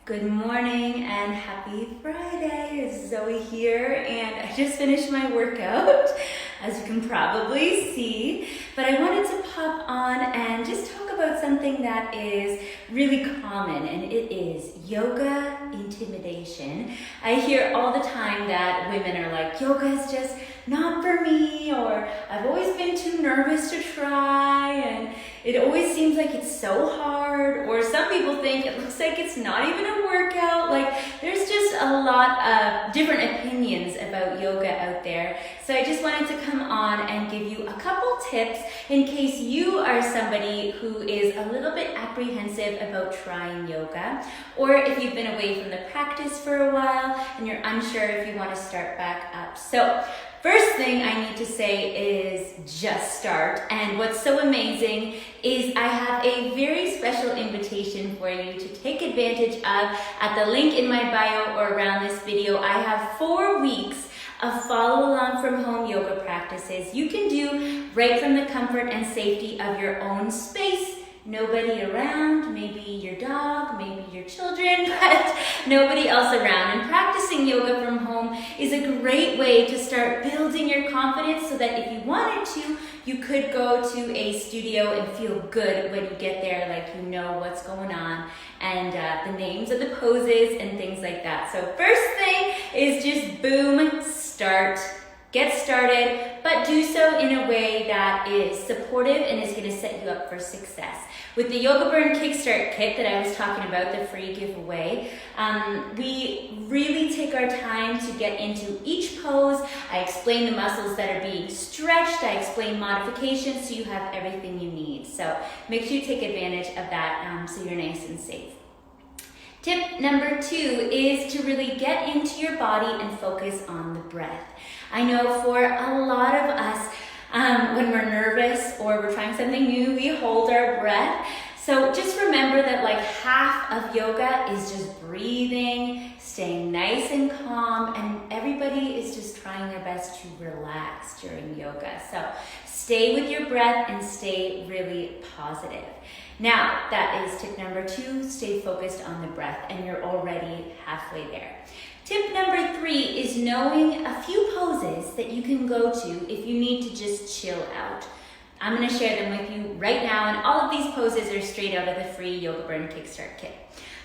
Good morning and happy Friday. It's Zoe here and I just finished my workout, as you can probably see, but I wanted to pop on and just talk about something that is really common, and it is yoga intimidation. I hear all the time that women are like, yoga is just not for me, or I've always been too nervous to try, and it always seems like it's so hard, or some people think it looks like it's not even a workout. Like, there's just a lot of different opinions about yoga out there. So I just wanted to come on and give you a couple tips in case you are somebody who is a little bit apprehensive about trying yoga, or if you've been away from the practice for a while and you're unsure if you want to start back up. So first thing I need to say is just start. And what's so amazing is I have a very special invitation for you to take advantage of. At the link in my bio or around this video, I have 4 weeks of follow along from home yoga practices you can do right from the comfort and safety of your own space. Nobody around, maybe your dog, maybe your children, but nobody else around. And practicing yoga from home is a great way to start building your confidence so that if you wanted to, you could go to a studio and feel good when you get there, like you know what's going on and the names of the poses and things like that. So first thing is just boom, start. Get started, but do so in a way that is supportive and is going to set you up for success. With the YogaBURN Kick Start Kit that I was talking about, the free giveaway, we really take our time to get into each pose. I explain the muscles that are being stretched. I explain modifications so you have everything you need. So make sure you take advantage of that so you're nice and safe. Tip number 2 is to really get into your body and focus on the breath. I know for a lot of us, when we're nervous or we're trying something new, we hold our breath. So just remember that like half of yoga is just breathing, staying nice and calm, and everybody is just trying their best to relax during yoga. So stay with your breath and stay really positive. Now, that is tip number 2, stay focused on the breath, and you're already halfway there. Tip number 3 is knowing a few poses that you can go to if you need to just chill out. I'm going to share them with you right now, and all of these poses are straight out of the free YogaBURN Kick Start Kit.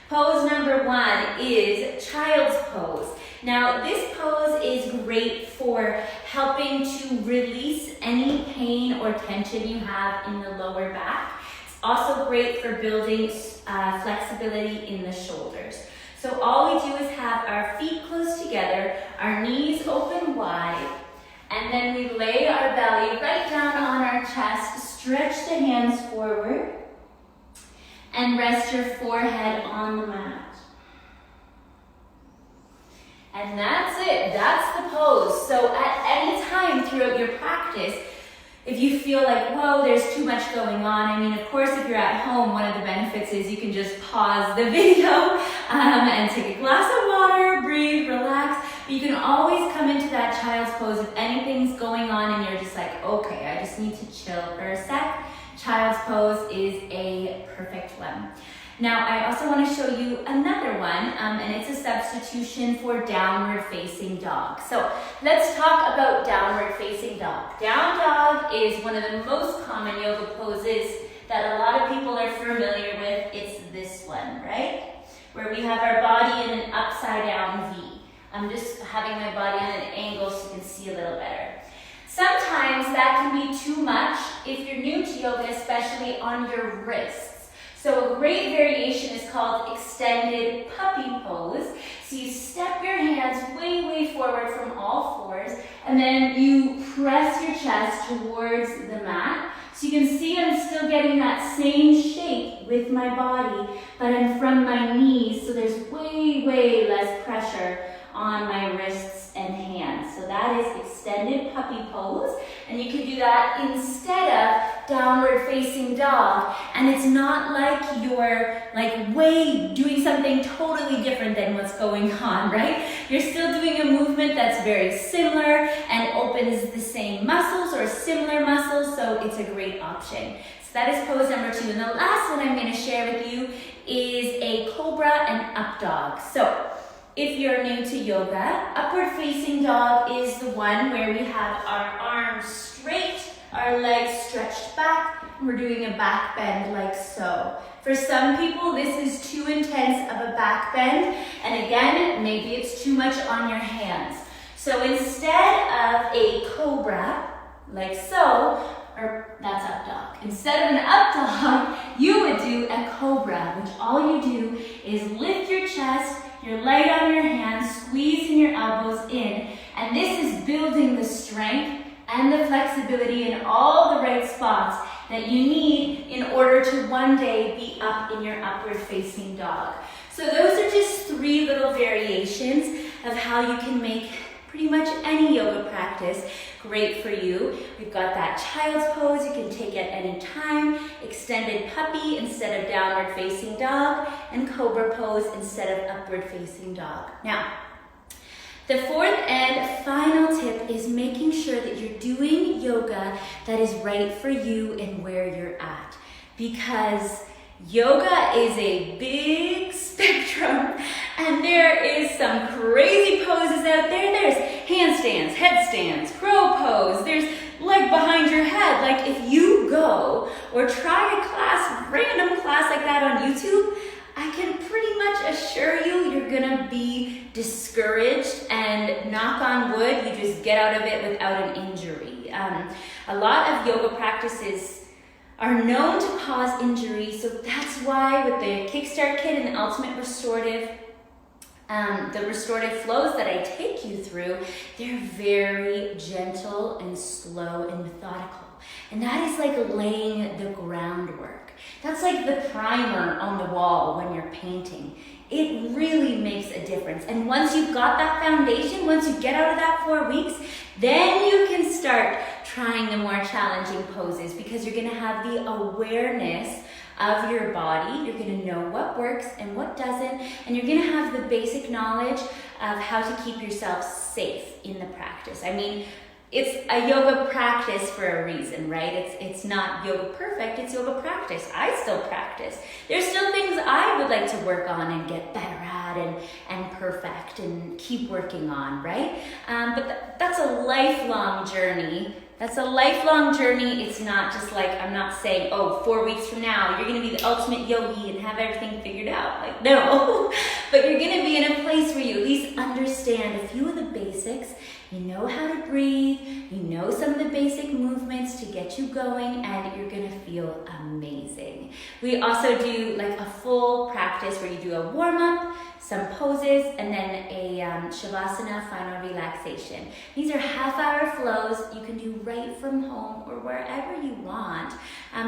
Pose number 1 is Child's Pose. Now, this pose is great for helping to release any pain or tension you have in the lower back. It's also great for building flexibility in the shoulders. So all we do is have our feet close together, our knees open wide, and then we lay our belly right down on our chest, stretch the hands forward, and rest your forehead on the mat. And that's it, that's the pose. So at any time throughout your practice, if you feel like, whoa, there's too much going on, I mean, of course, if you're at home, one of the benefits is you can just pause the video and take a glass of water, breathe, relax. But you can always come into that child's pose if anything's going on and you're just like, okay, I just need to chill for a sec. Child's pose is a perfect one. Now, I also want to show you another one, and it's a substitution for downward facing dog. So let's talk about downward facing dog. Down dog is one of the most common yoga poses that a lot of people are familiar with. It's this one, right? Where we have our body in an upside down V. I'm just having my body on an angle so you can see a little better. Sometimes that can be too much if you're new to yoga, especially on your wrists. So a great variation is called extended puppy pose. So you step your hands way, way forward from all fours, and then you press your chest towards the mat. So you can see I'm still getting that same shape with my body, but I'm from my knees, so there's way, way less pressure on my wrists and hands. So that is extended puppy pose, and you can do that instead of downward facing dog, and it's not like you're like way doing something totally different than what's going on, right? You're still doing a movement that's very similar and opens the same muscles or similar muscles, so it's a great option. So that is pose number 2, and the last one I'm going to share with you is a Cobra, and up dog. So if you're new to yoga, upward facing dog is the one where we have our arms straight, our legs stretched back, and we're doing a back bend like so. For some people, this is too intense of a back bend, and again, maybe it's too much on your hands. So instead of a cobra, like so, or that's up dog. Instead of an up dog, you would do a cobra, which all you do is lift your chest, your leg on your hands, squeezing your elbows in, and this is building the strength and the flexibility in all the right spots that you need in order to one day be up in your upward facing dog. So those are just 3 little variations of how you can make pretty much any yoga practice great for you. We've got that child's pose you can take at any time, extended puppy instead of downward facing dog, and cobra pose instead of upward facing dog. Now, the 4th and final tip is making sure that you're doing yoga that is right for you and where you're at. Because yoga is a big spectrum and there is some crazy poses out there. There's handstands, headstands, crow pose, there's leg behind your head. Like if you go or try a class, random class like that on YouTube, I can pretty much assure you you're gonna be discouraged, and knock on wood, you just get out of it without an injury. A lot of yoga practices are known to cause injury, so that's why with the Kickstart Kit and the Ultimate Restorative, the restorative flows that I take you through, they're very gentle and slow and methodical. And that is like laying the groundwork. That's like the primer on the wall when you're painting. It really makes a difference. And once you've got that foundation, once you get out of that 4 weeks, then you can start trying the more challenging poses, because you're gonna have the awareness of your body. You're gonna know what works and what doesn't, and you're gonna have the basic knowledge of how to keep yourself safe in the practice. I mean, it's a yoga practice for a reason, right? It's not yoga perfect, it's yoga practice. I still practice. There's still things I would like to work on and get better at and perfect and keep working on, right? But that's a lifelong journey. That's a lifelong journey. It's not just like, I'm not saying, oh, 4 weeks from now, you're gonna be the ultimate yogi and have everything figured out. Like, no. But you're gonna be in a place where you at least understand a few of the basics. You know how to breathe, you know some of the basic movements to get you going, and you're gonna feel amazing. We also do like a full practice where you do a warm-up, some poses, and then a Shavasana final relaxation. These are half-hour flows you can do right from home or wherever you want,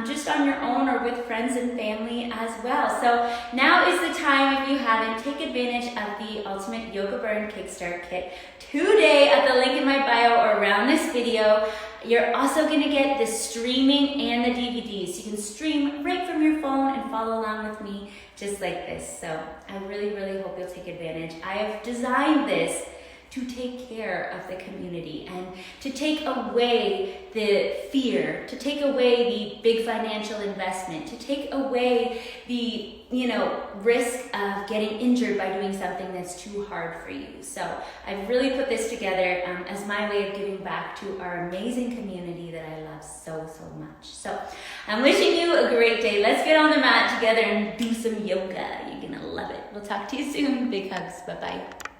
just on your own or with friends and family as well. So now is the time, if you haven't, take advantage of the Ultimate YogaBURN Kick Start Kit today at the link in my bio or around this video. You're also gonna get the streaming and the DVDs. You can stream right from your phone and follow along with me just like this. So I really, really hope you'll take advantage. I have designed this to take care of the community and to take away the fear, to take away the big financial investment, to take away the, risk of getting injured by doing something that's too hard for you. So I've really put this together as my way of giving back to our amazing community that I love so, so much. So I'm wishing you a great day. Let's get on the mat together and do some yoga. You're gonna love it. We'll talk to you soon. Big hugs. Bye-bye.